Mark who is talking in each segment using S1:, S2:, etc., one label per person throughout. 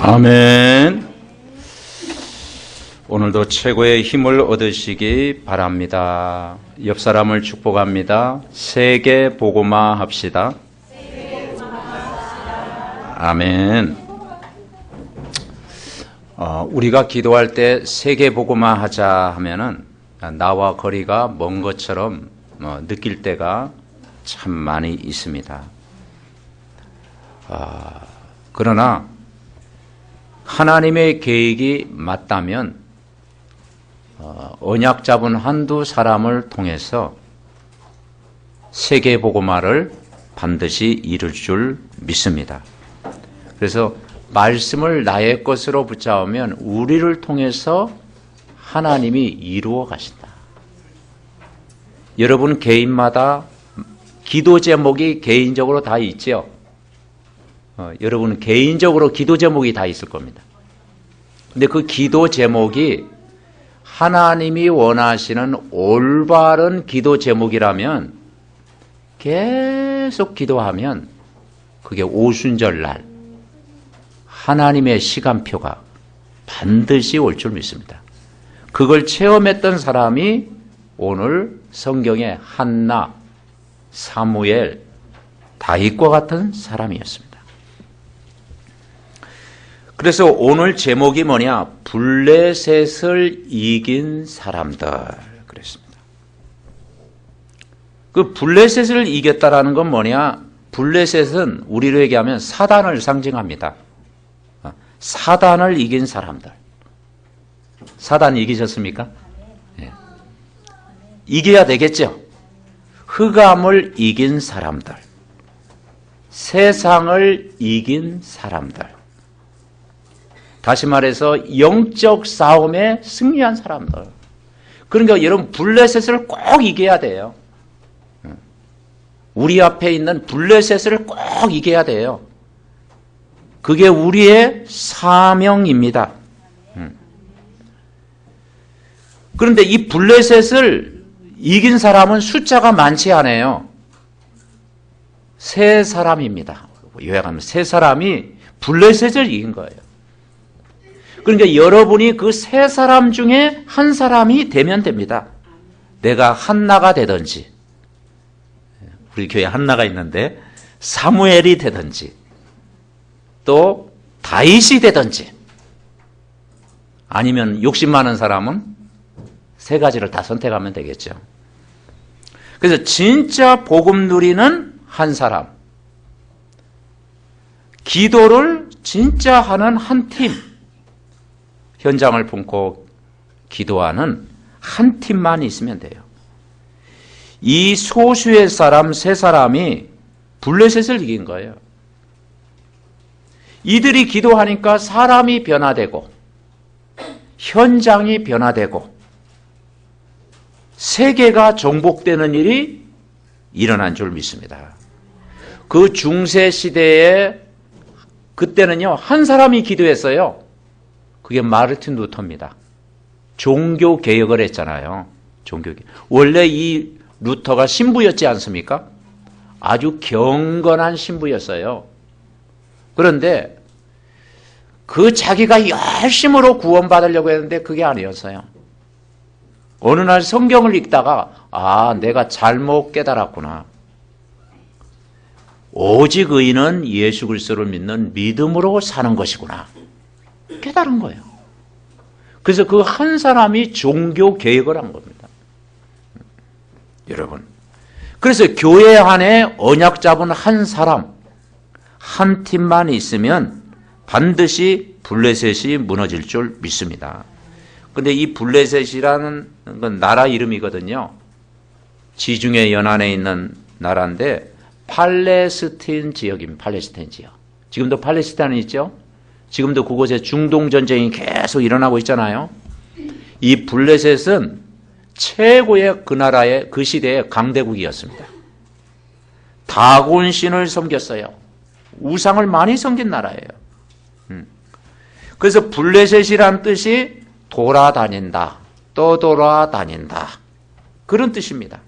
S1: 아멘. 오늘도 최고의 힘을 얻으시기 바랍니다. 옆 사람을 축복합니다. 세계 복음화 합시다. 아멘. 우리가 기도할 때 세계 복음화 하자 하면은 나와 거리가 먼 것처럼 느낄 때가 참 많이 있습니다. 그러나 하나님의 계획이 맞다면 언약 잡은 한두 사람을 통해서 세계 복음화를 반드시 이룰 줄 믿습니다. 그래서 말씀을 나의 것으로 붙잡으면 우리를 통해서 하나님이 이루어 가신다. 여러분 개인마다 기도 제목이 개인적으로 다 있죠. 여러분은 개인적으로 기도 제목이 다 있을 겁니다. 근데 그 기도 제목이 하나님이 원하시는 올바른 기도 제목이라면 계속 기도하면 그게 오순절날 하나님의 시간표가 반드시 올 줄 믿습니다. 그걸 체험했던 사람이 오늘 성경의 한나, 사무엘, 다윗과 같은 사람이었습니다. 그래서 오늘 제목이 뭐냐? 블레셋을 이긴 사람들 그랬습니다. 그 블레셋을 이겼다라는 건 뭐냐? 블레셋은 우리로 얘기하면 사단을 상징합니다. 사단을 이긴 사람들. 사단 이기셨습니까? 네. 이겨야 되겠죠. 흑암을 이긴 사람들. 세상을 이긴 사람들. 다시 말해서 영적 싸움에 승리한 사람들. 그러니까 여러분 블레셋을 꼭 이겨야 돼요. 우리 앞에 있는 블레셋을 꼭 이겨야 돼요. 그게 우리의 사명입니다. 그런데 이 블레셋을 이긴 사람은 숫자가 많지 않아요. 세 사람입니다. 요약하면 세 사람이 블레셋을 이긴 거예요. 그러니까 여러분이 그 세 사람 중에 한 사람이 되면 됩니다. 내가 한나가 되든지, 우리 교회에 한나가 있는데 사무엘이 되든지, 또 다윗이 되든지, 아니면 욕심 많은 사람은 세 가지를 다 선택하면 되겠죠. 그래서 진짜 복음 누리는 한 사람, 기도를 진짜 하는 한 팀, 현장을 품고 기도하는 한 팀만 있으면 돼요. 이 소수의 사람 세 사람이 블레셋을 이긴 거예요. 이들이 기도하니까 사람이 변화되고 현장이 변화되고 세계가 정복되는 일이 일어난 줄 믿습니다. 그 중세 시대에 그때는요 한 사람이 기도했어요. 그게 마르틴 루터입니다. 종교 개혁을 했잖아요. 종교개혁. 원래 이 루터가 신부였지 않습니까? 아주 경건한 신부였어요. 그런데 그 자기가 열심으로 구원받으려고 했는데 그게 아니었어요. 어느 날 성경을 읽다가 내가 잘못 깨달았구나. 오직 의인은 예수 그리스도를 믿는 믿음으로 사는 것이구나. 깨달은 거예요. 그래서 그 한 사람이 종교 개혁을 한 겁니다. 여러분. 그래서 교회 안에 언약 잡은 한 사람, 한 팀만 있으면 반드시 블레셋이 무너질 줄 믿습니다. 그런데 이 블레셋이라는 건 나라 이름이거든요. 지중해 연안에 있는 나라인데 팔레스틴 지역입니다. 팔레스틴 지역. 지금도 팔레스타인이 있죠? 지금도 그곳에 중동 전쟁이 계속 일어나고 있잖아요. 이 블레셋은 최고의 그 나라의 그 시대의 강대국이었습니다. 다곤 신을 섬겼어요. 우상을 많이 섬긴 나라예요. 그래서 블레셋이란 뜻이 돌아다닌다, 떠돌아다닌다 그런 뜻입니다.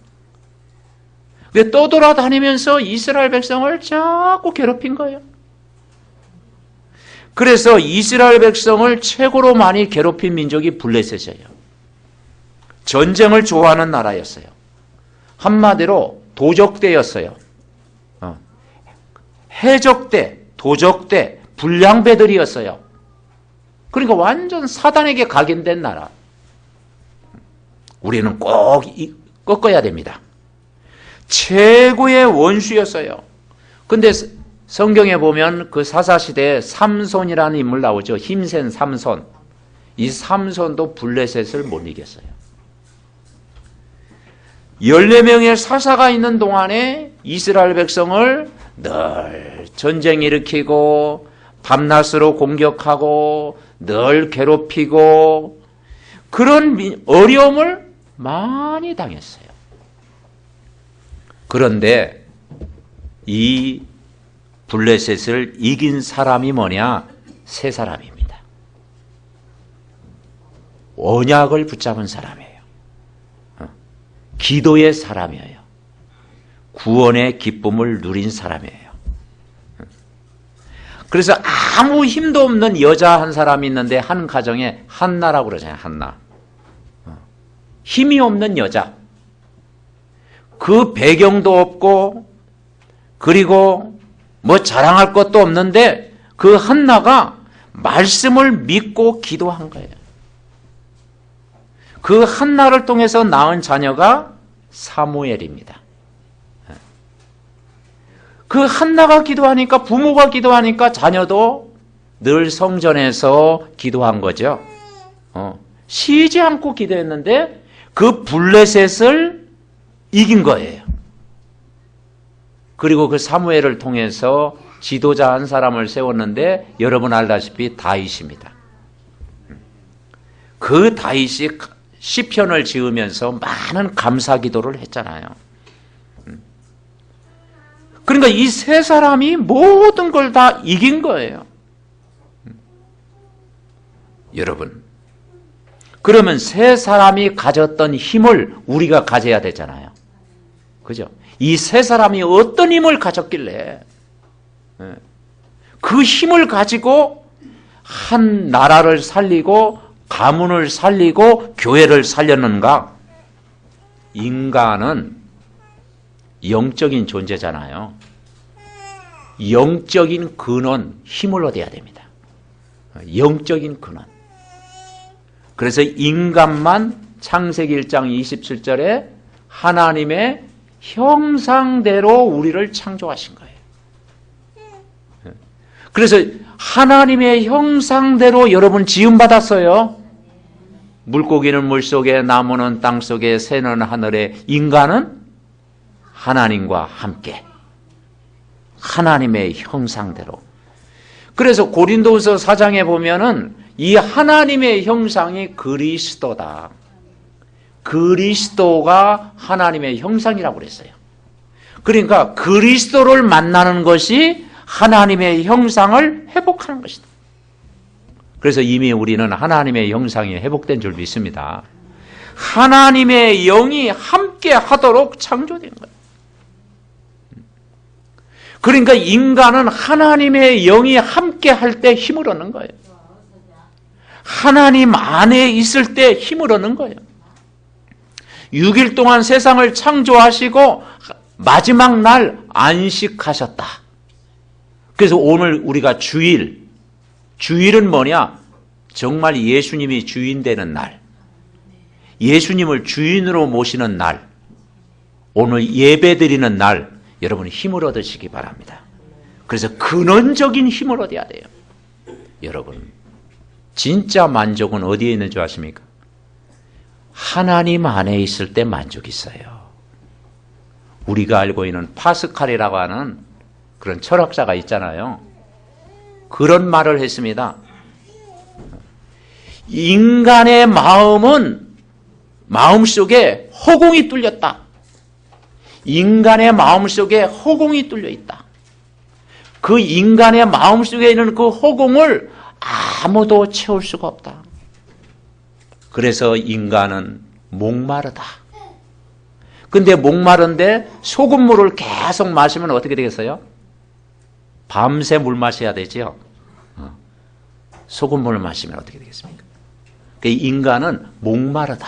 S1: 떠돌아다니면서 이스라엘 백성을 자꾸 괴롭힌 거예요. 그래서 이스라엘 백성을 최고로 많이 괴롭힌 민족이 블레셋이에요. 전쟁을 좋아하는 나라였어요. 한마디로 도적대였어요. 해적대, 도적대, 불량배들이었어요. 그러니까 완전 사단에게 각인된 나라. 우리는 꼭 꺾어야 됩니다. 최고의 원수였어요. 근데 성경에 보면 그 사사시대에 삼손이라는 인물 나오죠. 힘센 삼손. 이 삼손도 블레셋을 못 이겼어요. 14명의 사사가 있는 동안에 이스라엘 백성을 늘 전쟁 일으키고 밤낮으로 공격하고 늘 괴롭히고 그런 어려움을 많이 당했어요. 그런데 이 블레셋을 이긴 사람이 뭐냐? 세 사람입니다. 언약을 붙잡은 사람이에요. 기도의 사람이에요. 구원의 기쁨을 누린 사람이에요. 그래서 아무 힘도 없는 여자 한 사람이 있는데 한 가정에 한나라고 그러잖아요. 한나. 힘이 없는 여자. 그 배경도 없고 그리고 뭐 자랑할 것도 없는데 그 한나가 말씀을 믿고 기도한 거예요. 그 한나를 통해서 낳은 자녀가 사무엘입니다. 그 한나가 기도하니까 부모가 기도하니까 자녀도 늘 성전에서 기도한 거죠. 쉬지 않고 기도했는데 그 블레셋을 이긴 거예요. 그리고 그 사무엘을 통해서 지도자 한 사람을 세웠는데 여러분 알다시피 다윗입니다. 그 다윗이 시편을 지으면서 많은 감사 기도를 했잖아요. 그러니까 이 세 사람이 모든 걸 다 이긴 거예요. 여러분, 그러면 세 사람이 가졌던 힘을 우리가 가져야 되잖아요. 그죠? 이 세 사람이 어떤 힘을 가졌길래 그 힘을 가지고 한 나라를 살리고 가문을 살리고 교회를 살렸는가? 인간은 영적인 존재잖아요. 영적인 근원, 힘을 얻어야 됩니다. 영적인 근원. 그래서 인간만 창세기 1장 27절에 하나님의 형상대로 우리를 창조하신 거예요. 그래서 하나님의 형상대로 여러분 지음받았어요. 물고기는 물속에, 나무는 땅속에, 새는 하늘에, 인간은 하나님과 함께 하나님의 형상대로. 그래서 고린도후서 4장에 보면은 이 하나님의 형상이 그리스도다. 그리스도가 하나님의 형상이라고 그랬어요. 그러니까 그리스도를 만나는 것이 하나님의 형상을 회복하는 것이다. 그래서 이미 우리는 하나님의 형상이 회복된 줄 믿습니다. 하나님의 영이 함께 하도록 창조된 거예요. 그러니까 인간은 하나님의 영이 함께 할 때 힘을 얻는 거예요. 하나님 안에 있을 때 힘을 얻는 거예요. 6일 동안 세상을 창조하시고 마지막 날 안식하셨다. 그래서 오늘 우리가 주일은 뭐냐? 정말 예수님이 주인 되는 날, 예수님을 주인으로 모시는 날, 오늘 예배드리는 날, 여러분 힘을 얻으시기 바랍니다. 그래서 근원적인 힘을 얻어야 돼요. 여러분, 진짜 만족은 어디에 있는 줄 아십니까? 하나님 안에 있을 때 만족이 있어요. 우리가 알고 있는 파스칼이라고 하는 그런 철학자가 있잖아요. 그런 말을 했습니다. 인간의 마음속에 허공이 뚫렸다. 인간의 마음속에 허공이 뚫려 있다. 그 인간의 마음속에 있는 그 허공을 아무도 채울 수가 없다. 그래서 인간은 목마르다. 근데 목마른데 소금물을 계속 마시면 어떻게 되겠어요? 밤새 물 마셔야 되죠. 소금물을 마시면 어떻게 되겠습니까? 그 인간은 목마르다.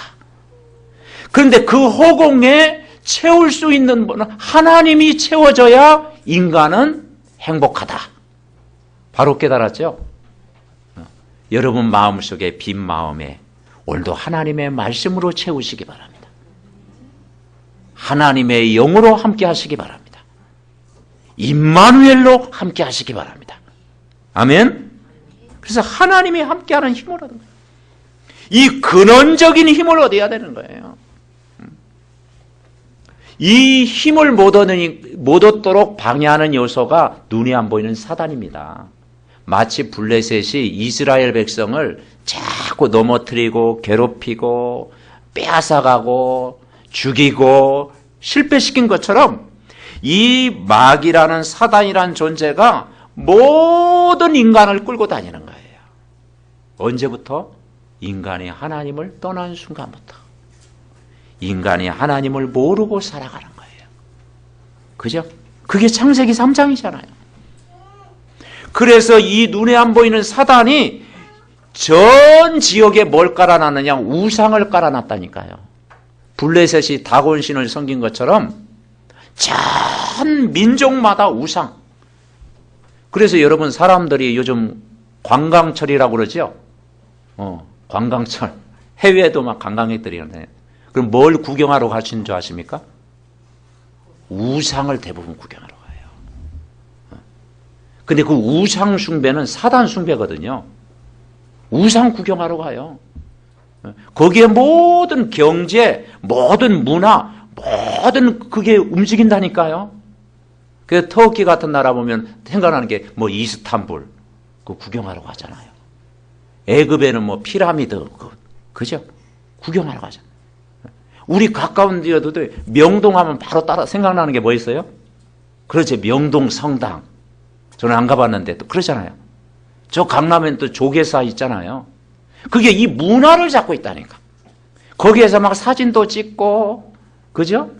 S1: 그런데 그 허공에 채울 수 있는 분은 하나님이 채워줘야 인간은 행복하다. 바로 깨달았죠? 여러분 마음속에 빈 마음에 오늘도 하나님의 말씀으로 채우시기 바랍니다. 하나님의 영으로 함께 하시기 바랍니다. 임마누엘로 함께 하시기 바랍니다. 아멘? 그래서 하나님이 함께하는 힘을 얻는 거예요. 이 근원적인 힘을 얻어야 되는 거예요. 이 힘을 못 얻도록 방해하는 요소가 눈에 안 보이는 사단입니다. 마치 블레셋이 이스라엘 백성을 자꾸 넘어뜨리고 괴롭히고 빼앗아가고 죽이고 실패시킨 것처럼 이 마귀라는 사단이라는 존재가 모든 인간을 끌고 다니는 거예요. 언제부터? 인간이 하나님을 떠난 순간부터. 인간이 하나님을 모르고 살아가는 거예요. 그죠? 그게 창세기 3장이잖아요. 그래서 이 눈에 안 보이는 사단이 전 지역에 뭘 깔아놨느냐? 우상을 깔아놨다니까요. 블레셋이 다곤신을 섬긴 것처럼 전 민족마다 우상. 그래서 여러분 사람들이 요즘 관광철이라고 그러죠? 관광철. 해외에도 막 관광객들이 오는데 그럼 뭘 구경하러 가시는 줄 아십니까? 우상을 대부분 구경하러 가요. 근데 그 우상 숭배는 사단 숭배거든요. 우상 구경하러 가요. 거기에 모든 경제, 모든 문화, 모든 그게 움직인다니까요. 그래서 터키 같은 나라 보면 생각나는 게 뭐 이스탄불 그 구경하러 가잖아요. 애굽에는 뭐 피라미드 그죠? 구경하러 가잖아요. 우리 가까운 데여도 명동하면 바로 따라 생각나는 게 뭐 있어요? 그렇죠. 명동 성당. 저는 안 가봤는데 또 그러잖아요. 저 강남엔 또 조계사 있잖아요. 그게 이 문화를 잡고 있다니까. 거기에서 막 사진도 찍고, 그죠?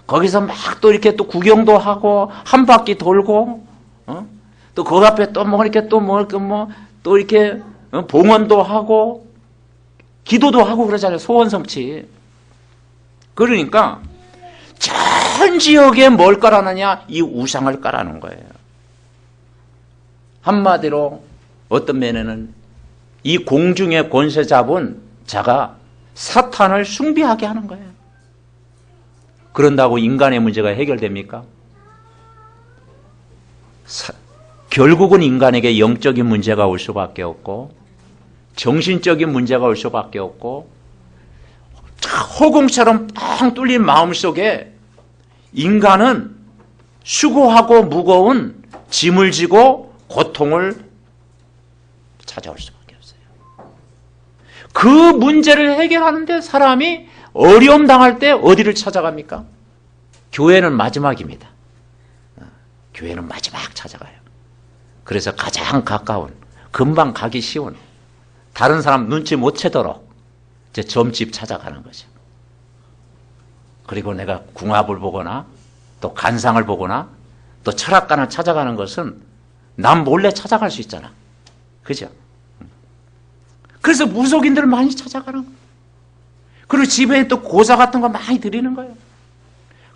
S1: 거기서 막 또 이렇게 또 구경도 하고, 한 바퀴 돌고, 또 그 앞에 또 뭐 이렇게 또 이렇게 봉헌도 하고, 기도도 하고 그러잖아요. 소원 성취. 그러니까 전 지역에 뭘 깔아놨냐? 이 우상을 깔아놓은 거예요. 한마디로 어떤 면에는 이 공중의 권세 잡은 자가 사탄을 숭배하게 하는 거예요. 그런다고 인간의 문제가 해결됩니까? 결국은 인간에게 영적인 문제가 올 수밖에 없고 정신적인 문제가 올 수밖에 없고 허공처럼 뻥 뚫린 마음속에 인간은 수고하고 무거운 짐을 지고 고통을 찾아올 수밖에 없어요. 그 문제를 해결하는데 사람이 어려움 당할 때 어디를 찾아갑니까? 교회는 마지막입니다. 교회는 마지막 찾아가요. 그래서 가장 가까운, 금방 가기 쉬운, 다른 사람 눈치 못 채도록 이제 점집 찾아가는 거죠. 그리고 내가 궁합을 보거나 또 간상을 보거나 또 철학관을 찾아가는 것은 남 몰래 찾아갈 수 있잖아. 그죠? 그래서 무속인들 많이 찾아가는 거예요. 그리고 집에 또 고사 같은 거 많이 드리는 거예요.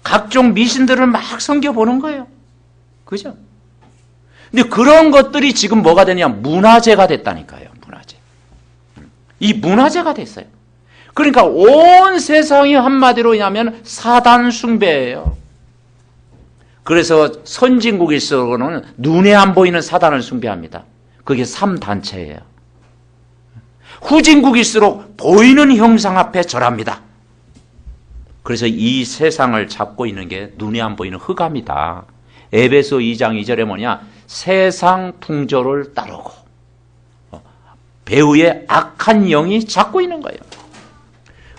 S1: 각종 미신들을 막 섬겨보는 거예요. 그죠? 근데 그런 것들이 지금 뭐가 되냐? 문화재가 됐다니까요. 문화재. 이 문화재가 됐어요. 그러니까 온 세상이 한마디로 하면 사단 숭배예요. 그래서 선진국일수록은 눈에 안 보이는 사단을 숭배합니다. 그게 3단체예요. 후진국일수록 보이는 형상 앞에 절합니다. 그래서 이 세상을 잡고 있는 게 눈에 안 보이는 흑암이다. 에베소 2장 2절에 뭐냐? 세상 풍조를 따르고 배후의 악한 영이 잡고 있는 거예요.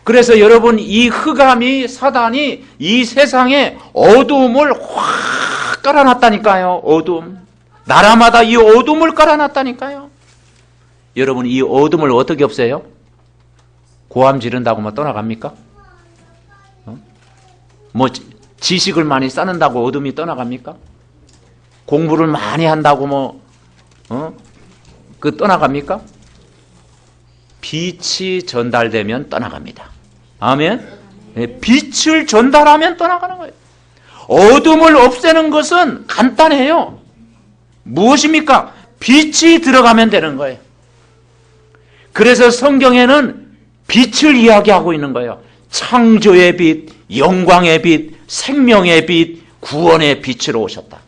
S1: 그래서 여러분 이 흑암이 사단이 이 세상에 어두움을 확 깔아놨다니까요. 어두움. 나라마다 이 어두움을 깔아놨다니까요. 여러분 이 어둠을 어떻게 없애요? 고함 지른다고 뭐 떠나갑니까? 뭐 지식을 많이 쌓는다고 어둠이 떠나갑니까? 공부를 많이 한다고 뭐 그 떠나갑니까? 빛이 전달되면 떠나갑니다. 아멘? 네, 빛을 전달하면 떠나가는 거예요. 어둠을 없애는 것은 간단해요. 무엇입니까? 빛이 들어가면 되는 거예요. 그래서 성경에는 빛을 이야기하고 있는 거예요. 창조의 빛, 영광의 빛, 생명의 빛, 구원의 빛으로 오셨다.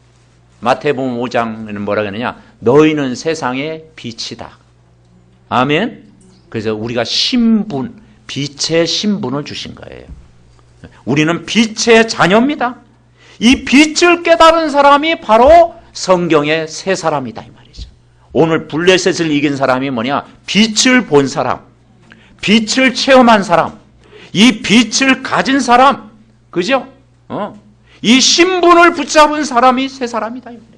S1: 마태복음 5장에는 뭐라 그러느냐? 너희는 세상의 빛이다. 아멘? 그래서 우리가 신분, 빛의 신분을 주신 거예요. 우리는 빛의 자녀입니다. 이 빛을 깨달은 사람이 바로 성경의 새 사람이다 이 말이죠. 오늘 블레셋을 이긴 사람이 뭐냐? 빛을 본 사람, 빛을 체험한 사람, 이 빛을 가진 사람, 그죠? 이 신분을 붙잡은 사람이 새 사람이다 이 말이에요.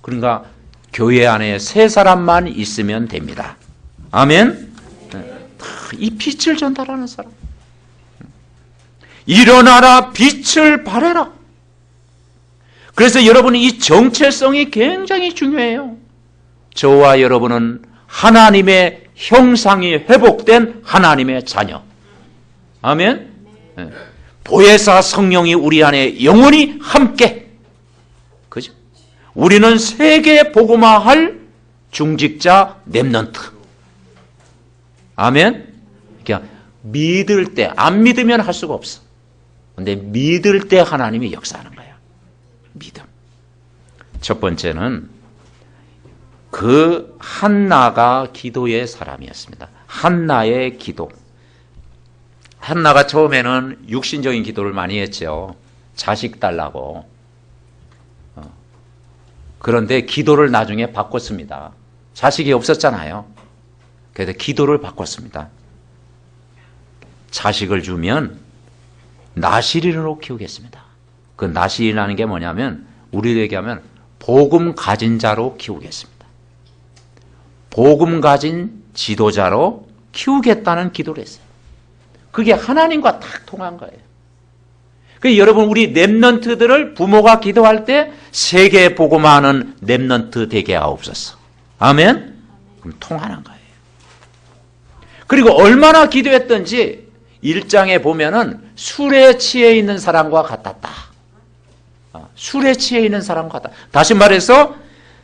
S1: 그러니까 교회 안에 새 사람만 있으면 됩니다. 아멘? 이 빛을 전달하는 사람. 일어나라, 빛을 발해라. 그래서 여러분이 이 정체성이 굉장히 중요해요. 저와 여러분은 하나님의 형상이 회복된 하나님의 자녀. 아멘? 보혜사 성령이 우리 안에 영원히 함께. 그죠? 우리는 세계 복음화할 중직자 렘넌트. 아멘? 그러니까 믿을 때, 안 믿으면 할 수가 없어. 근데 믿을 때 하나님이 역사하는 거야. 믿음. 첫 번째는 그 한나가 기도의 사람이었습니다. 한나의 기도. 한나가 처음에는 육신적인 기도를 많이 했죠. 자식 달라고. 그런데 기도를 나중에 바꿨습니다. 자식이 없었잖아요. 그래서 기도를 바꿨습니다. 자식을 주면 나시린으로 키우겠습니다. 그 나시린이라는 게 뭐냐면 우리로 얘기하면 복음 가진 자로 키우겠습니다. 복음 가진 지도자로 키우겠다는 기도를 했어요. 그게 하나님과 딱 통한 거예요. 그래서 여러분 우리 렘넌트들을 부모가 기도할 때 세계 복음화하는 렘넌트 되게 하옵소서. 아멘? 그럼 통하는 거예요. 그리고 얼마나 기도했던지 1장에 보면은 술에 취해 있는 사람과 같았다. 술에 취해 있는 사람과 같다. 다시 말해서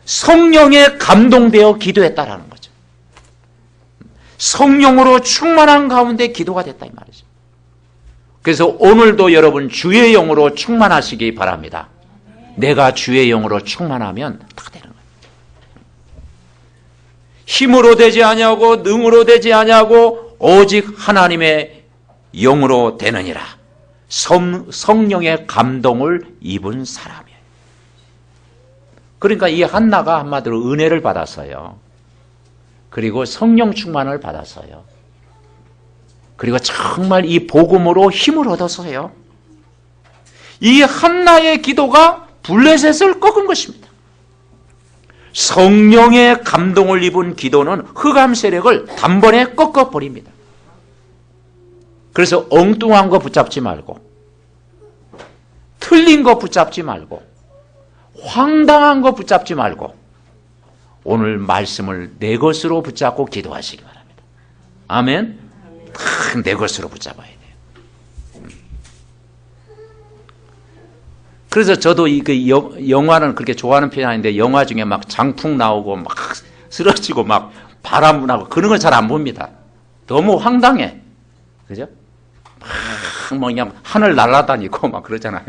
S1: 성령에 감동되어 기도했다라는 거죠. 성령으로 충만한 가운데 기도가 됐다 이 말이죠. 그래서 오늘도 여러분 주의 영으로 충만하시기 바랍니다. 내가 주의 영으로 충만하면 다 되는 거예요. 힘으로 되지 아니하고 능으로 되지 아니하고 오직 하나님의 영으로 되느니라. 성령의 감동을 입은 사람이에요. 그러니까 이 한나가 한마디로 은혜를 받았어요. 그리고 성령 충만을 받았어요. 그리고 정말 이 복음으로 힘을 얻었어요. 이 한나의 기도가 블레셋을 꺾은 것입니다. 성령의 감동을 입은 기도는 흑암 세력을 단번에 꺾어버립니다. 그래서 엉뚱한 거 붙잡지 말고 틀린 거 붙잡지 말고 황당한 거 붙잡지 말고 오늘 말씀을 내 것으로 붙잡고 기도하시기 바랍니다. 아멘? 딱 내 것으로 붙잡아야 돼요. 그래서 저도 이 영화는 그렇게 좋아하는 편이 아닌데 영화 중에 막 장풍 나오고 막 쓰러지고 막 바람 나고 그런 걸 잘 안 봅니다. 너무 황당해. 그죠? 막 뭐 그냥 하늘 날아다니고 막 그러잖아요.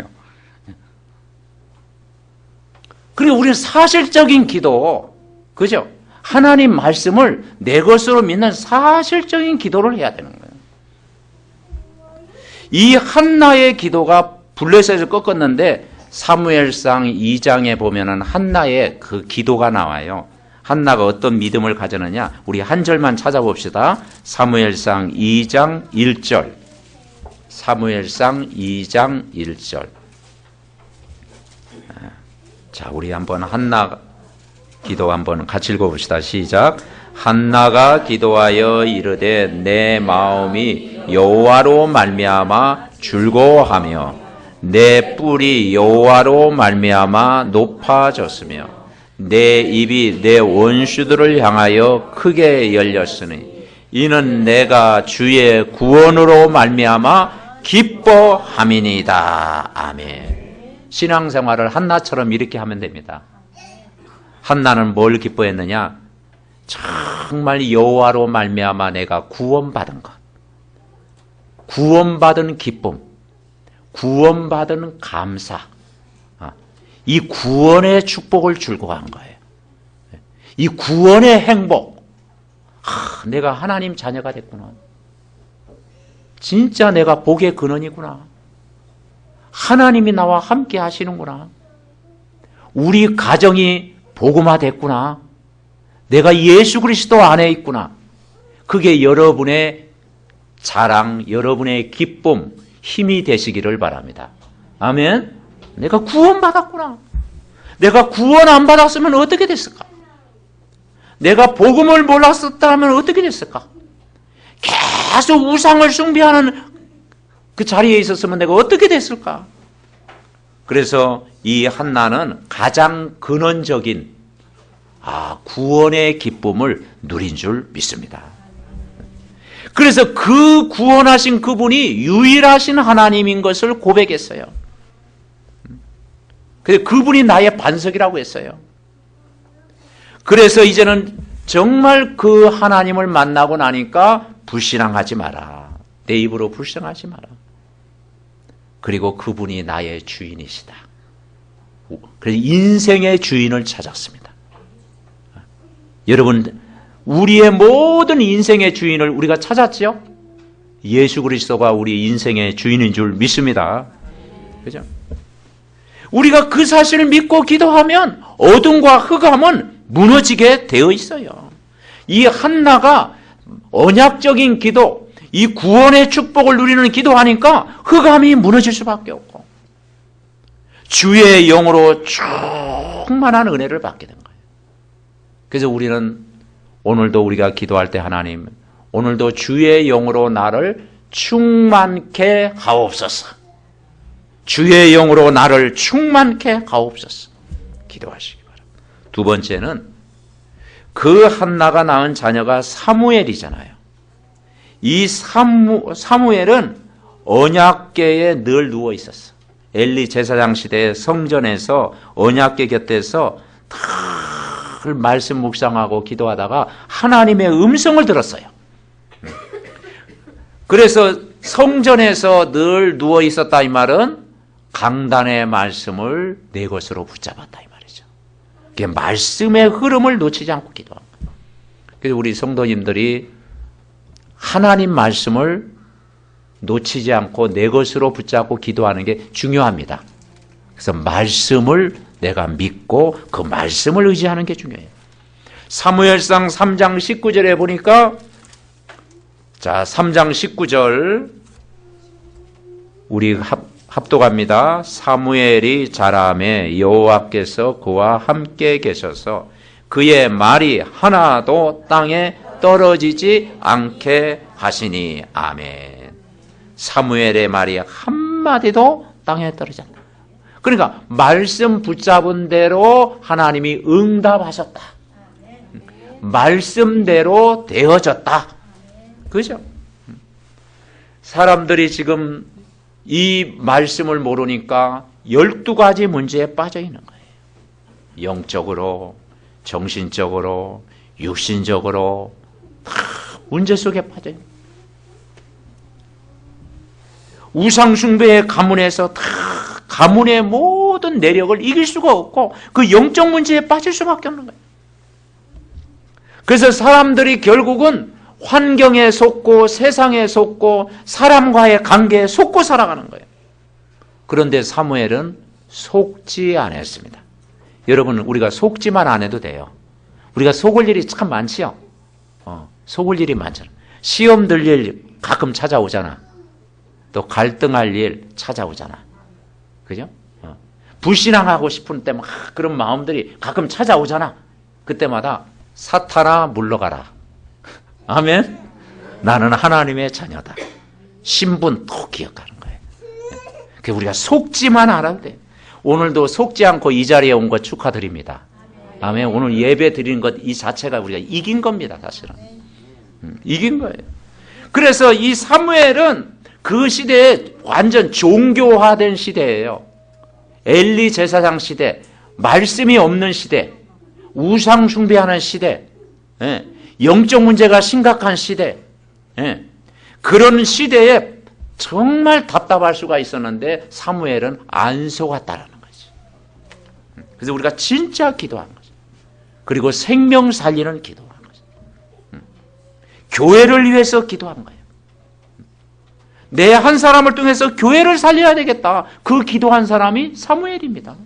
S1: 그리고 우리는 사실적인 기도, 그죠? 하나님 말씀을 내 것으로 믿는 사실적인 기도를 해야 되는 거예요. 이 한나의 기도가 블레셋을 꺾었는데 사무엘상 2장에 보면은 한나의 그 기도가 나와요. 한나가 어떤 믿음을 가졌느냐? 우리 한 절만 찾아봅시다. 사무엘상 2장 1절. 사무엘상 2장 1절. 자, 우리 한번 한나 기도 한번 같이 읽어봅시다. 시작. 한나가 기도하여 이르되 내 마음이 여호와로 말미암아 즐거워하며 내 뿔이 여호와로 말미암아 높아졌으며 내 입이 내 원수들을 향하여 크게 열렸으니 이는 내가 주의 구원으로 말미암아 기뻐함이니이다. 아멘. 신앙생활을 한나처럼 이렇게 하면 됩니다. 한나는 뭘 기뻐했느냐? 정말 여호와로 말미암아 내가 구원받은 것, 구원받은 기쁨, 구원받은 감사, 이 구원의 축복을 즐거워한 거예요. 이 구원의 행복, 내가 하나님 자녀가 됐구나. 진짜 내가 복의 근원이구나. 하나님이 나와 함께 하시는구나. 우리 가정이 복음화됐구나. 내가 예수 그리스도 안에 있구나. 그게 여러분의 자랑, 여러분의 기쁨, 힘이 되시기를 바랍니다. 아멘. 내가 구원받았구나. 내가 구원 안 받았으면 어떻게 됐을까? 내가 복음을 몰랐었다면 어떻게 됐을까? 계속 우상을 숭배하는 그 자리에 있었으면 내가 어떻게 됐을까? 그래서 이 한나는 가장 근원적인 구원의 기쁨을 누린 줄 믿습니다. 그래서 그 구원하신 그분이 유일하신 하나님인 것을 고백했어요. 그래서 그분이 나의 반석이라고 했어요. 그래서 이제는 정말 그 하나님을 만나고 나니까 불신앙하지 마라. 내 입으로 불신앙하지 마라. 그리고 그분이 나의 주인이시다. 그래서 인생의 주인을 찾았습니다. 여러분, 우리의 모든 인생의 주인을 우리가 찾았죠? 예수 그리스도가 우리 인생의 주인인 줄 믿습니다. 그죠? 우리가 그 사실을 믿고 기도하면 어둠과 흑암은 무너지게 되어 있어요. 이 한나가 언약적인 기도, 이 구원의 축복을 누리는 기도하니까 흑암이 무너질 수밖에 없고 주의 영으로 충만한 은혜를 받게 된 거예요. 그래서 우리는 오늘도 우리가 기도할 때 하나님, 오늘도 주의 영으로 나를 충만케 하옵소서. 주의 영으로 나를 충만케 하옵소서. 기도하시기 바랍니다. 두 번째는 그 한나가 낳은 자녀가 사무엘이잖아요. 이 사무엘은 언약궤에 늘 누워 있었어. 엘리 제사장 시대에 성전에서 언약궤 곁에서 늘 말씀 묵상하고 기도하다가 하나님의 음성을 들었어요. 그래서 성전에서 늘 누워 있었다 이 말은 강단의 말씀을 내 것으로 붙잡았다 이 말이죠. 그게 말씀의 흐름을 놓치지 않고 기도한 거예요. 그래서 우리 성도님들이 하나님 말씀을 놓치지 않고 내 것으로 붙잡고 기도하는 게 중요합니다. 그래서 말씀을 내가 믿고 그 말씀을 의지하는 게 중요해요. 사무엘상 3장 19절에 보니까 3장 19절 우리 합독합니다. 사무엘이 자라매 여호와께서 그와 함께 계셔서 그의 말이 하나도 땅에 떨어지지 않게 하시니 아멘. 사무엘의 말이 한마디도 땅에 떨어지지 않는다. 그러니까 말씀 붙잡은 대로 하나님이 응답하셨다. 말씀대로 되어졌다. 그죠? 사람들이 지금 이 말씀을 모르니까 12가지 문제에 빠져 있는 거예요. 영적으로, 정신적으로, 육신적으로 다 문제 속에 빠져 있는 거예요. 우상숭배의 가문에서 다 가문의 모든 내력을 이길 수가 없고 그 영적 문제에 빠질 수밖에 없는 거예요. 그래서 사람들이 결국은 환경에 속고 세상에 속고 사람과의 관계에 속고 살아가는 거예요. 그런데 사무엘은 속지 않았습니다. 여러분, 우리가 속지만 안 해도 돼요. 우리가 속을 일이 참 많지요. 속을 일이 많잖아. 시험 들 일 가끔 찾아오잖아. 또 갈등할 일 찾아오잖아. 그죠? 불신앙하고 싶은 때 막 그런 마음들이 가끔 찾아오잖아. 그때마다 사탄아 물러가라. 아멘. 나는 하나님의 자녀다. 신분 또 기억하는 거예요. 우리가 속지만 않아도 돼. 오늘도 속지 않고 이 자리에 온 거 축하드립니다. 아멘. 오늘 예배 드리는 것 이 자체가 우리가 이긴 겁니다. 사실은. 이긴 거예요. 그래서 이 사무엘은 그 시대에 완전 종교화된 시대예요. 엘리 제사장 시대, 말씀이 없는 시대, 우상 숭배하는 시대, 영적 문제가 심각한 시대, 그런 시대에 정말 답답할 수가 있었는데 사무엘은 안 속았다라는 거지. 그래서 우리가 진짜 기도한 거죠. 그리고 생명 살리는 기도한 거죠. 교회를 위해서 기도한 거예요. 내 한 사람을 통해서 교회를 살려야 되겠다. 그 기도한 사람이 사무엘입니다.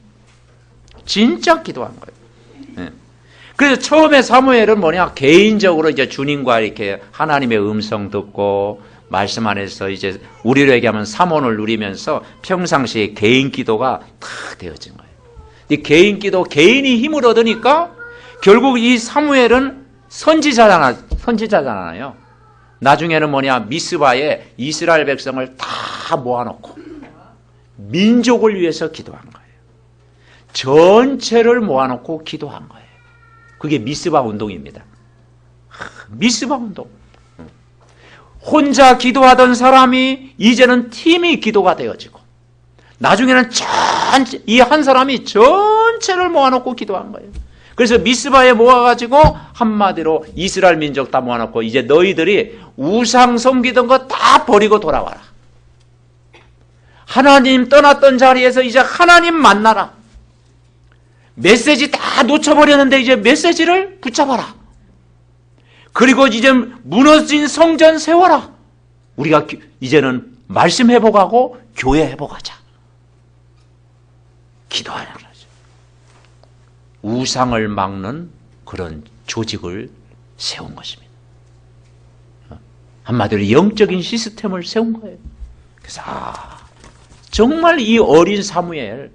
S1: 진짜 기도한 거예요. 그래서 처음에 사무엘은 뭐냐, 개인적으로 이제 주님과 이렇게 하나님의 음성 듣고 말씀 안에서 이제 우리로 얘기하면 사모를 누리면서 평상시에 개인 기도가 다 되어진 거예요. 이 개인 기도, 개인이 힘을 얻으니까 결국 이 사무엘은 선지자잖아요. 나중에는 뭐냐, 미스바에 이스라엘 백성을 다 모아놓고 민족을 위해서 기도한 거예요. 전체를 모아놓고 기도한 거예요. 그게 미스바 운동입니다. 미스바 운동. 혼자 기도하던 사람이 이제는 팀이 기도가 되어지고 나중에는 이 한 사람이 전체를 모아놓고 기도한 거예요. 그래서 미스바에 모아가지고 한마디로 이스라엘 민족 다 모아놓고 이제 너희들이 우상 섬기던 거 다 버리고 돌아와라. 하나님 떠났던 자리에서 이제 하나님 만나라. 메시지 다 놓쳐버렸는데 이제 메시지를 붙잡아라. 그리고 이제 무너진 성전 세워라. 우리가 이제는 말씀 회복하고 교회 회복하자. 기도하라 그러죠. 우상을 막는 그런 조직을 세운 것입니다. 한마디로 영적인 시스템을 세운 거예요. 그래서 정말 이 어린 사무엘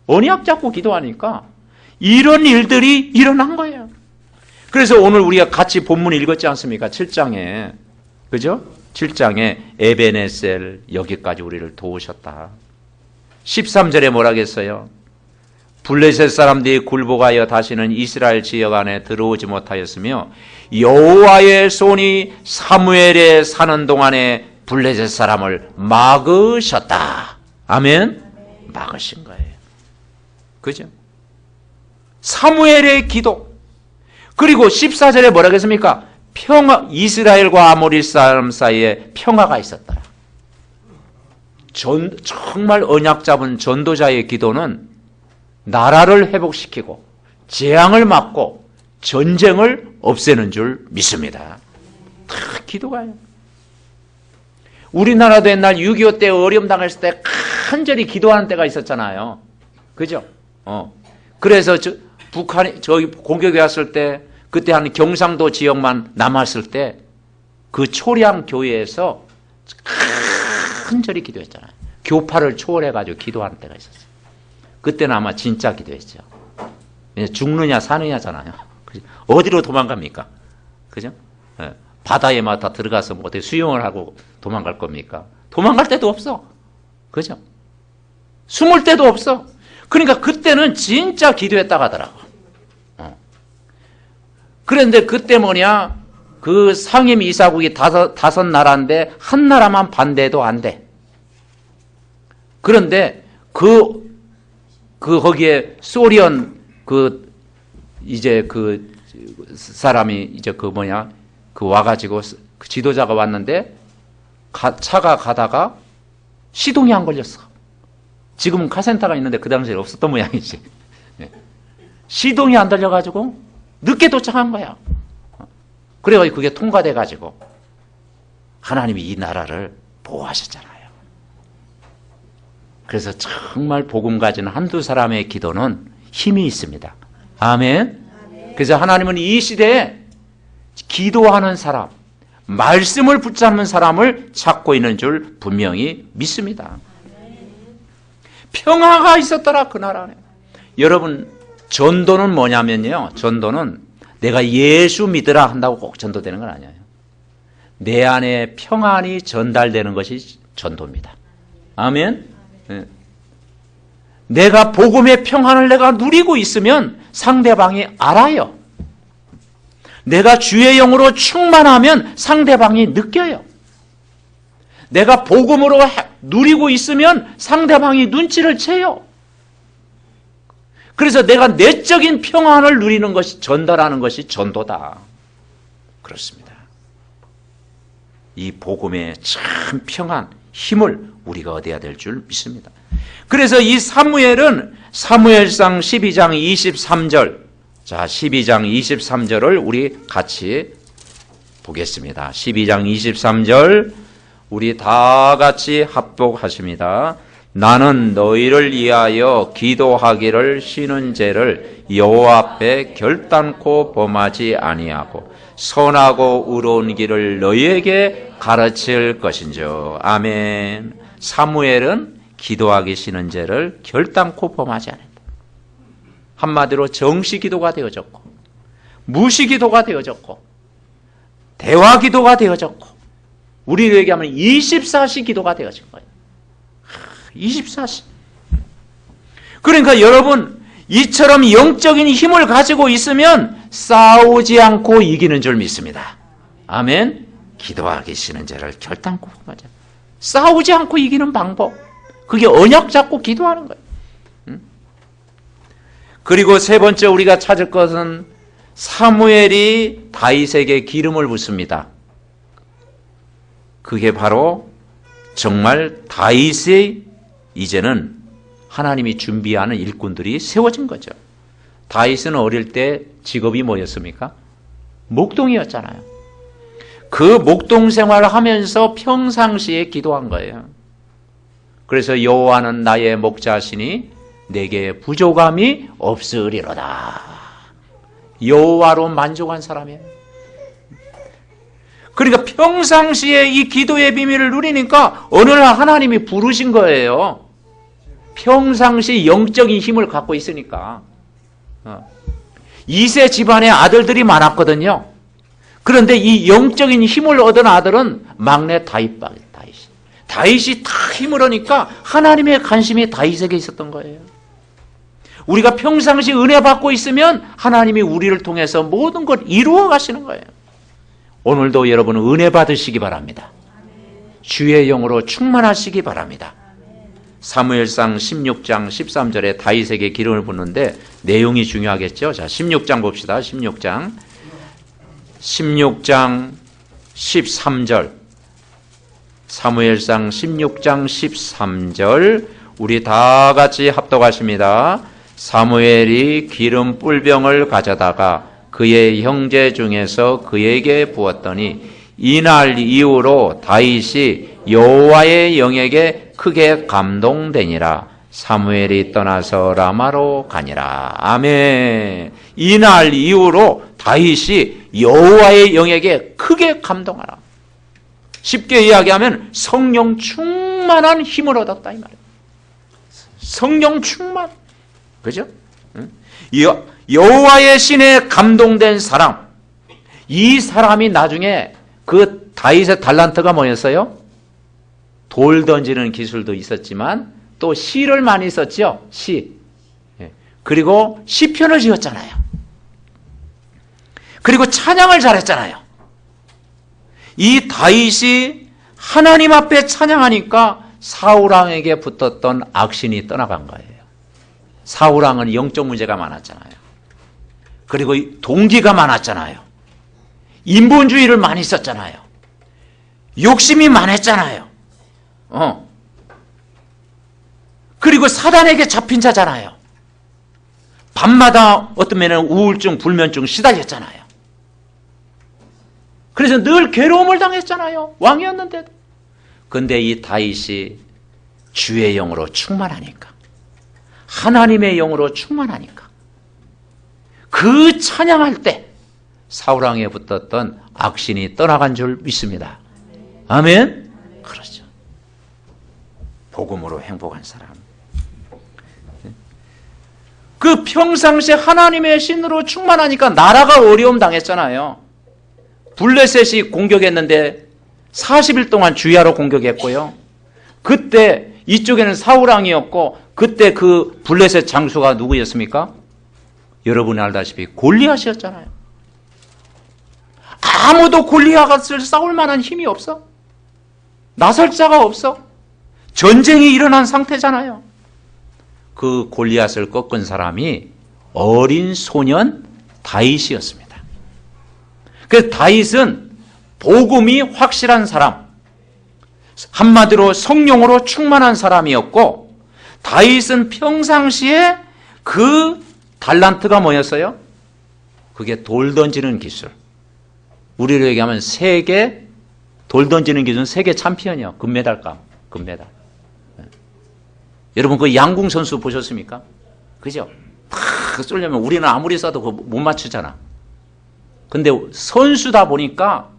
S1: 언약 잡고 기도하니까 이런 일들이 일어난 거예요. 그래서 오늘 우리가 같이 본문 읽었지 않습니까? 7장에. 그죠? 7장에 에베네셀 여기까지 우리를 도우셨다. 13절에 뭐라 했어요? 블레셋 사람들이 굴복하여 다시는 이스라엘 지역 안에 들어오지 못하였으며 여호와의 손이 사무엘에 사는 동안에 블레셋 사람을 막으셨다. 아멘? 막으신 거예요. 그죠? 사무엘의 기도. 그리고 14절에 뭐라고 했습니까? 이스라엘과 아모리 사람 사이에 평화가 있었다. 정말 언약 잡은 전도자의 기도는 나라를 회복시키고 재앙을 막고 전쟁을 없애는 줄 믿습니다. 다 기도가요. 우리나라도 옛날 6.25 때 어려움 당했을 때 간절히 기도하는 때가 있었잖아요. 그죠? 그래서 북한이 저기 공격이 왔을 때 그때 한 경상도 지역만 남았을 때 그 초량 교회에서 간절히 기도했잖아요. 교파를 초월해가지고 기도하는 때가 있었어요. 그때는 아마 진짜 기도했죠. 죽느냐 사느냐잖아요. 어디로 도망갑니까? 그죠? 바다에만 다 들어가서 뭐 어떻게 수영을 하고 도망갈 겁니까? 도망갈 데도 없어. 그죠? 숨을 데도 없어. 그러니까 그때는 진짜 기도했다고 하더라고. 그런데 그때 뭐냐? 그 상임 이사국이 다섯 나라인데 한 나라만 반대도 안 돼. 그런데 거기에 소련 이제 사람이 이제 와가지고 그 지도자가 왔는데 차가 가다가 시동이 안 걸렸어. 지금은 카센터가 있는데 그 당시에 없었던 모양이지. 시동이 안 걸려가지고 늦게 도착한 거야. 그래가지고 그게 통과돼가지고 하나님이 이 나라를 보호하셨잖아요. 그래서 정말 복음 가진 한두 사람의 기도는 힘이 있습니다. 아멘. 그래서 하나님은 이 시대에 기도하는 사람, 말씀을 붙잡는 사람을 찾고 있는 줄 분명히 믿습니다. 평화가 있었더라 그 나라 안에. 여러분 전도는 뭐냐면요. 전도는 내가 예수 믿으라 한다고 꼭 전도되는 건 아니에요. 내 안에 평안이 전달되는 것이 전도입니다. 아멘. 내가 복음의 평안을 내가 누리고 있으면 상대방이 알아요. 내가 주의 영으로 충만하면 상대방이 느껴요. 내가 복음으로 누리고 있으면 상대방이 눈치를 채요. 그래서 내가 내적인 평안을 누리는 것이, 전달하는 것이 전도다. 그렇습니다. 이 복음의 참 평안, 힘을 우리가 얻어야 될 줄 믿습니다. 그래서 이 사무엘은 사무엘상 12장 23절, 자 12장 23절을 우리 같이 보겠습니다. 12장 23절 우리 다 같이 합독하십니다. 나는 너희를 위하여 기도하기를 쉬는 죄를 여호와 앞에 결단코 범하지 아니하고 선하고 의로운 길을 너희에게 가르칠 것인즉. 아멘. 사무엘은 기도하기 쉬는 죄를 결단코 범하지 않았다. 한마디로 정시 기도가 되어졌고, 무시 기도가 되어졌고, 대화 기도가 되어졌고, 우리로 얘기하면 24시 기도가 되어진 거예요. 24시. 그러니까 여러분, 이처럼 영적인 힘을 가지고 있으면 싸우지 않고 이기는 줄 믿습니다. 아멘. 기도하기 쉬는 죄를 결단코 범하지 않는다. 싸우지 않고 이기는 방법, 그게 언약 잡고 기도하는 거예요. 그리고 세 번째 우리가 찾을 것은 사무엘이 다윗에게 기름을 붓습니다. 그게 바로 정말 다윗의 이제는 하나님이 준비하는 일꾼들이 세워진 거죠. 다윗은 어릴 때 직업이 뭐였습니까? 목동이었잖아요. 그 목동 생활을 하면서 평상시에 기도한 거예요. 그래서 여호와는 나의 목자시니 내게 부족함이 없으리로다. 여호와로 만족한 사람이에요. 그러니까 평상시에 이 기도의 비밀을 누리니까 어느 날 하나님이 부르신 거예요. 평상시 영적인 힘을 갖고 있으니까. 이세 집안에 아들들이 많았거든요. 그런데 이 영적인 힘을 얻은 아들은 막내 다윗밖에. 다윗이 다 힘을 얻으니까 하나님의 관심이 다윗에게 있었던 거예요. 우리가 평상시 은혜 받고 있으면 하나님이 우리를 통해서 모든 걸 이루어 가시는 거예요. 오늘도 여러분 은혜 받으시기 바랍니다. 주의 영으로 충만하시기 바랍니다. 사무엘상 16장 13절에 다윗에게 기름을 붓는데 내용이 중요하겠죠. 자, 16장 봅시다. 16장 13절 사무엘상 16장 13절 우리 다 같이 합독하십니다. 사무엘이 기름 뿔병을 가져다가 그의 형제 중에서 그에게 부었더니 이날 이후로 다윗이 여호와의 영에게 크게 감동되니라. 사무엘이 떠나서 라마로 가니라. 아멘. 이날 이후로 다윗이 여호와의 영에게 크게 감동하라. 쉽게 이야기하면 성령 충만한 힘을 얻었다 이 말이에요. 성령 충만. 그죠? 여호와의 신에 감동된 사람. 이 사람이 나중에 그 다윗의 달란트가 뭐였어요? 돌 던지는 기술도 있었지만 또 시를 많이 썼죠. 시. 그리고 시편을 지었잖아요. 그리고 찬양을 잘했잖아요. 이 다윗이 하나님 앞에 찬양하니까 사울왕에게 붙었던 악신이 떠나간 거예요. 사울왕은 영적 문제가 많았잖아요. 그리고 동기가 많았잖아요. 인본주의를 많이 썼잖아요. 욕심이 많았잖아요. 그리고 사단에게 잡힌 자잖아요. 밤마다 어떤 면은 우울증, 불면증 시달렸잖아요. 그래서 늘 괴로움을 당했잖아요. 왕이었는데도. 근데 이 다윗이 주의 영으로 충만하니까, 하나님의 영으로 충만하니까 그 찬양할 때 사울왕에 붙었던 악신이 떠나간 줄 믿습니다. 아멘? 그렇죠. 복음으로 행복한 사람. 그 평상시에 하나님의 신으로 충만하니까 나라가 어려움 당했잖아요. 블레셋이 공격했는데 40일 동안 주야로 공격했고요. 그때 이쪽에는 사울왕이었고 그때 그 블레셋 장수가 누구였습니까? 여러분이 알다시피 골리앗이었잖아요. 아무도 골리앗을 싸울 만한 힘이 없어. 나설 자가 없어. 전쟁이 일어난 상태잖아요. 그 골리앗을 꺾은 사람이 어린 소년 다윗이었습니다. 그래서 다윗은 복음이 확실한 사람, 한마디로 성령으로 충만한 사람이었고, 다윗은 평상시에 그 달란트가 뭐였어요? 그게 돌 던지는 기술. 우리로 얘기하면 세계 돌 던지는 기술은 세계 챔피언이요. 금메달감, 금메달. 여러분 그 양궁 선수 보셨습니까? 그죠? 탁 쏠려면 우리는 아무리 쏴도 그거 못 맞추잖아. 근데 선수다 보니까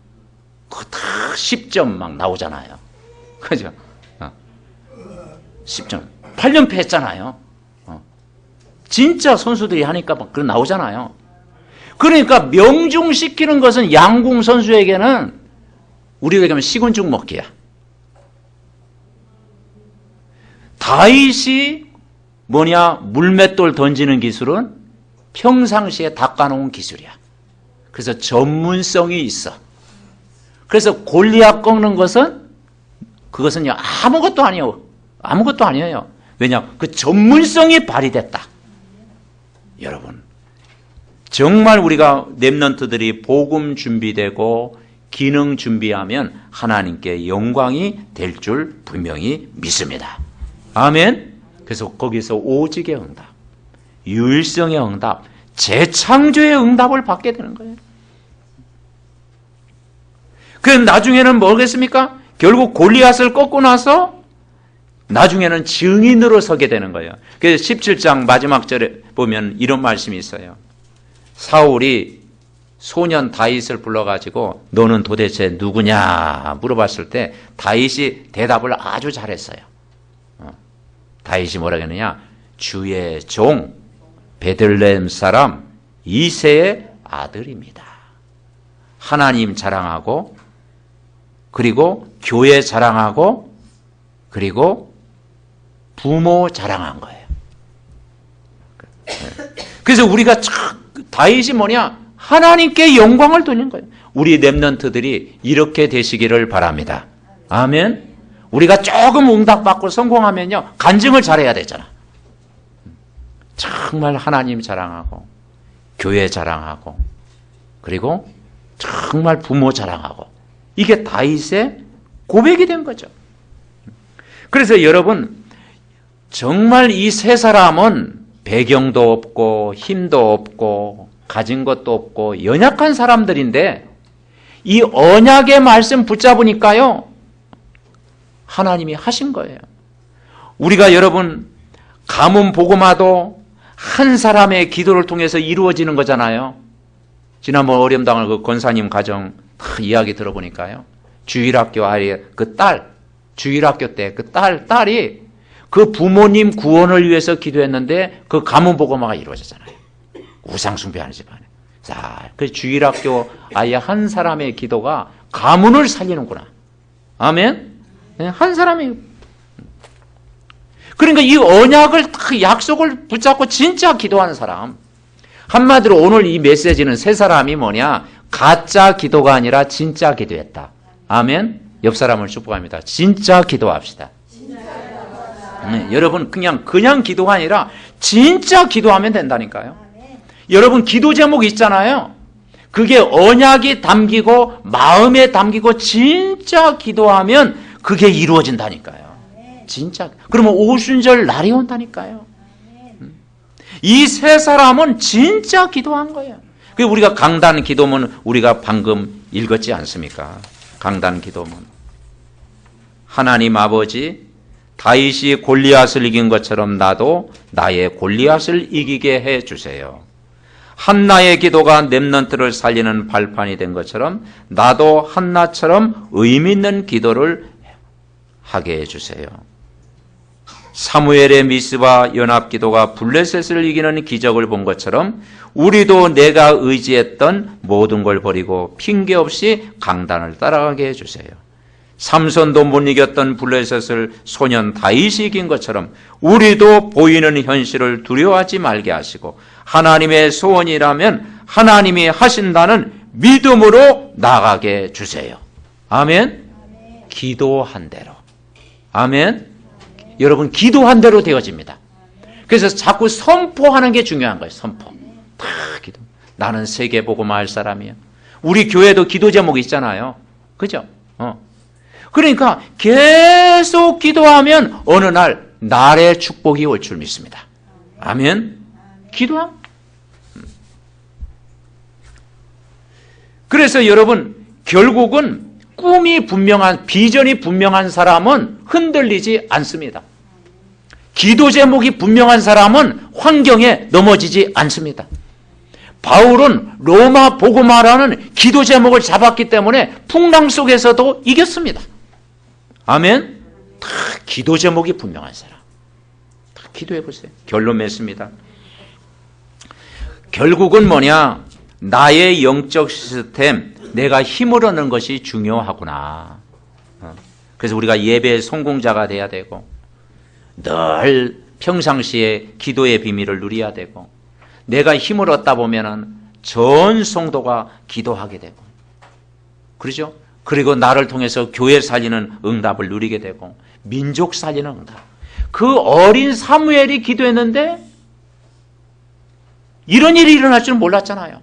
S1: 탁 10점 막 나오잖아요. 그죠? 10점. 8연패 했잖아요. 진짜 선수들이 하니까 막 그런 나오잖아요. 그러니까 명중시키는 것은 양궁 선수에게는 우리가 얘기하면 식은죽 먹기야. 다윗이 뭐냐? 물맷돌 던지는 기술은 평상시에 닦아놓은 기술이야. 그래서 전문성이 있어. 그래서 골리앗 꺾는 것은 그것은요 아무것도 아니에요. 아무것도 아니에요. 왜냐? 그 전문성이 발휘됐다. 여러분 정말 우리가 렘넌트들이 복음 준비되고 기능 준비하면 하나님께 영광이 될 줄 분명히 믿습니다. 아멘. 그래서 거기서 오직의 응답, 유일성의 응답, 재창조의 응답을 받게 되는 거예요. 그럼 나중에는 뭐겠습니까? 결국 골리앗을 꺾고 나서 나중에는 증인으로 서게 되는 거예요. 그래서 17장 마지막 절에 보면 이런 말씀이 있어요. 사울이 소년 다윗을 불러가지고 너는 도대체 누구냐 물어봤을 때 다윗이 대답을 아주 잘했어요. 다윗이 뭐라고 했느냐? 주의 종 베들레헴 사람 이새의 아들입니다. 하나님 자랑하고 그리고 교회 자랑하고 그리고 부모 자랑한 거예요. 그래서 우리가 다윗이 뭐냐? 하나님께 영광을 돌리는 거예요. 우리 렘넌트들이 이렇게 되시기를 바랍니다. 아멘. 우리가 조금 응답받고 성공하면요 간증을 잘해야 되잖아. 정말 하나님 자랑하고 교회 자랑하고 그리고 정말 부모 자랑하고 이게 다윗의 고백이 된 거죠. 그래서 여러분 정말 이 세 사람은 배경도 없고 힘도 없고 가진 것도 없고 연약한 사람들인데 이 언약의 말씀 붙잡으니까요 하나님이 하신 거예요. 우리가 여러분 가문 복음화도 한 사람의 기도를 통해서 이루어지는 거잖아요. 지난번 어림당을 그 권사님 가정 이야기 들어보니까요. 주일학교 아이 그 딸, 주일학교 때 그 딸이 그 부모님 구원을 위해서 기도했는데 그 가문 복음화가 이루어졌잖아요. 우상 숭배하는 집안에. 자, 그 주일학교 아이 한 사람의 기도가 가문을 살리는구나. 아멘. 한 사람이. 그러니까 이 언약을 딱 약속을 붙잡고 진짜 기도하는 사람. 한마디로 오늘 이 메시지는 세 사람이 뭐냐? 가짜 기도가 아니라 진짜 기도했다. 아멘. 옆 사람을 축복합니다. 진짜 기도합시다. 여러분 그냥 기도가 아니라 진짜 기도하면 된다니까요. 여러분 기도 제목 있잖아요. 그게 언약이 담기고 마음에 담기고 진짜 기도하면 그게 이루어진다니까요. 진짜. 그러면 오순절 날이 온다니까요. 이 세 사람은 진짜 기도한 거예요. 우리가 강단 기도문 우리가 방금 읽었지 않습니까? 강단 기도문. 하나님 아버지 다윗이 골리앗을 이긴 것처럼 나도 나의 골리앗을 이기게 해주세요. 한나의 기도가 렘넌트를 살리는 발판이 된 것처럼 나도 한나처럼 의미 있는 기도를 하게 해주세요. 사무엘의 미스바 연합기도가 블레셋을 이기는 기적을 본 것처럼 우리도 내가 의지했던 모든 걸 버리고 핑계 없이 강단을 따라가게 해주세요. 삼손도 못 이겼던 블레셋을 소년 다윗이 이긴 것처럼 우리도 보이는 현실을 두려워하지 말게 하시고 하나님의 소원이라면 하나님이 하신다는 믿음으로 나가게 주세요. 아멘. 기도한 대로. 아멘. 여러분, 기도한 대로 되어집니다. 그래서 자꾸 선포하는 게 중요한 거예요. 선포. 다 기도. 나는 세계복음화 할 사람이야. 우리 교회도 기도 제목이 있잖아요. 그죠? 그러니까 계속 기도하면 어느 날 날의 축복이 올 줄 믿습니다. 아멘. 기도함. 그래서 여러분, 결국은 꿈이 분명한, 비전이 분명한 사람은 흔들리지 않습니다. 기도 제목이 분명한 사람은 환경에 넘어지지 않습니다. 바울은 로마 복음화라는 기도 제목을 잡았기 때문에 풍랑 속에서도 이겼습니다. 아멘. 다 기도 제목이 분명한 사람. 다 기도해 보세요. 결론 맺습니다. 결국은 뭐냐? 나의 영적 시스템, 내가 힘을 얻는 것이 중요하구나. 그래서 우리가 예배의 성공자가 돼야 되고 늘 평상시에 기도의 비밀을 누려야 되고 내가 힘을 얻다 보면은 전 성도가 기도하게 되고 그러죠? 그리고 나를 통해서 교회 살리는 응답을 누리게 되고 민족 살리는 응답. 그 어린 사무엘이 기도했는데 이런 일이 일어날 줄은 몰랐잖아요.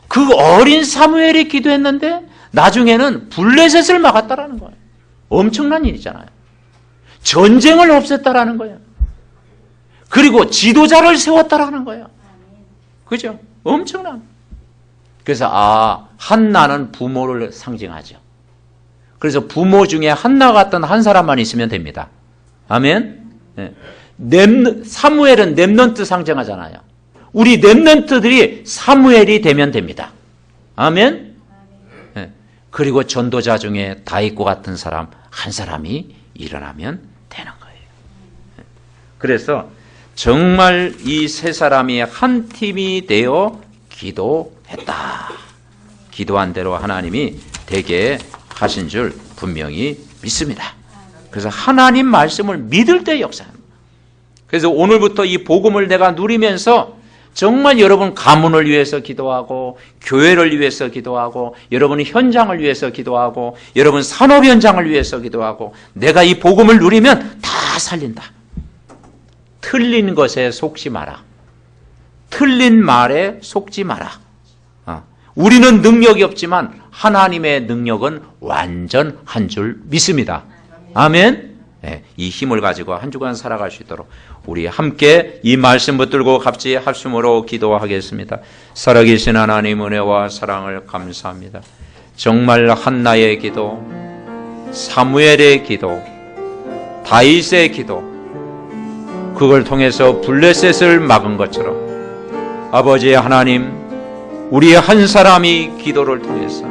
S1: 그 어린 사무엘이 기도했는데 나중에는 블레셋을 막았다라는 거예요. 엄청난 일이잖아요. 전쟁을 없앴다라는 거예요. 그리고 지도자를 세웠다라는 거예요. 그죠? 엄청난. 그래서 한나는 부모를 상징하죠. 그래서 부모 중에 한나 같은 한 사람만 있으면 됩니다. 아멘. 네. 사무엘은 렘넌트 상징하잖아요. 우리 렘넌트들이 사무엘이 되면 됩니다. 아멘. 네. 그리고 전도자 중에 다윗과 같은 사람 한 사람이 일어나면 되는 거예요. 네. 그래서 정말 이 세 사람이 한 팀이 되어 기도했다. 기도한 대로 하나님이 되게 하신 줄 분명히 믿습니다. 그래서 하나님 말씀을 믿을 때 역사합니다. 그래서 오늘부터 이 복음을 내가 누리면서 정말 여러분 가문을 위해서 기도하고 교회를 위해서 기도하고 여러분 현장을 위해서 기도하고 여러분 산업 현장을 위해서 기도하고 내가 이 복음을 누리면 다 살린다. 틀린 것에 속지 마라. 틀린 말에 속지 마라. 우리는 능력이 없지만 하나님의 능력은 완전한 줄 믿습니다. 아멘. 네, 이 힘을 가지고 한 주간 살아갈 수 있도록 우리 함께 이 말씀 붙들고 갑자기 합심으로 기도하겠습니다. 살아계신 하나님 은혜와 사랑을 감사합니다. 정말 한나의 기도, 사무엘의 기도, 다윗의 기도, 그걸 통해서 블레셋을 막은 것처럼 아버지 하나님, 우리 한 사람이 기도를 통해서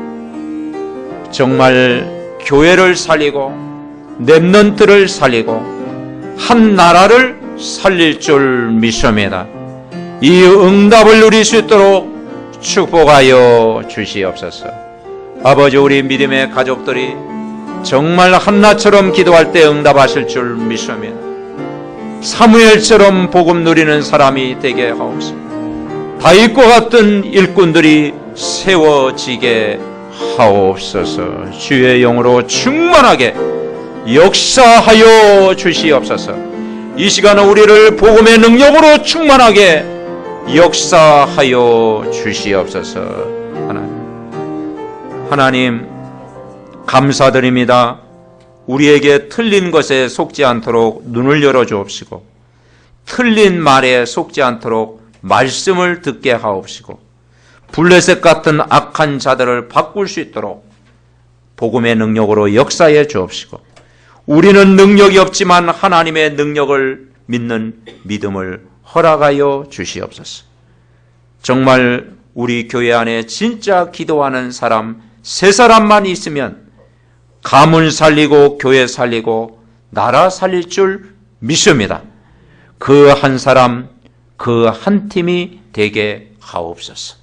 S1: 정말 교회를 살리고 렘넌트를 살리고 한 나라를 살릴 줄 믿습니다. 이 응답을 누릴 수 있도록 축복하여 주시옵소서. 아버지, 우리 믿음의 가족들이 정말 한나처럼 기도할 때 응답하실 줄 믿습니다. 사무엘처럼 복음 누리는 사람이 되게 하옵소서. 다윗과 같은 일꾼들이 세워지게 하옵소서. 주의 영으로 충만하게 역사하여 주시옵소서. 이 시간은 우리를 복음의 능력으로 충만하게 역사하여 주시옵소서. 하나님 감사드립니다. 우리에게 틀린 것에 속지 않도록 눈을 열어주옵시고 틀린 말에 속지 않도록 말씀을 듣게 하옵시고 블레셋 같은 악한 자들을 바꿀 수 있도록 복음의 능력으로 역사해 주옵시고 우리는 능력이 없지만 하나님의 능력을 믿는 믿음을 허락하여 주시옵소서. 정말 우리 교회 안에 진짜 기도하는 사람 세 사람만 있으면 가문 살리고 교회 살리고 나라 살릴 줄 믿습니다. 그 한 사람, 그 한 팀이 되게 하옵소서.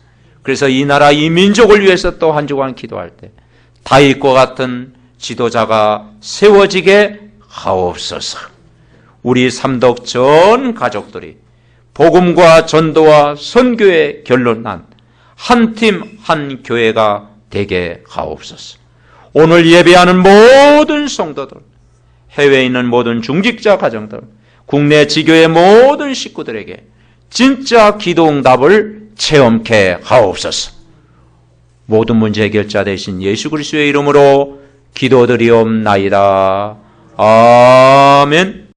S1: 그래서 이 나라, 이 민족을 위해서 또 한 주간 기도할 때 다윗과 같은 지도자가 세워지게 하옵소서. 우리 삼덕 전 가족들이 복음과 전도와 선교에 결론난 한 팀 한 교회가 되게 하옵소서. 오늘 예배하는 모든 성도들, 해외에 있는 모든 중직자 가정들, 국내 지교의 모든 식구들에게 진짜 기도응답을 체험케 하옵소서. 모든 문제 해결자 되신 예수 그리스도의 이름으로 기도드리옵나이다. 아멘.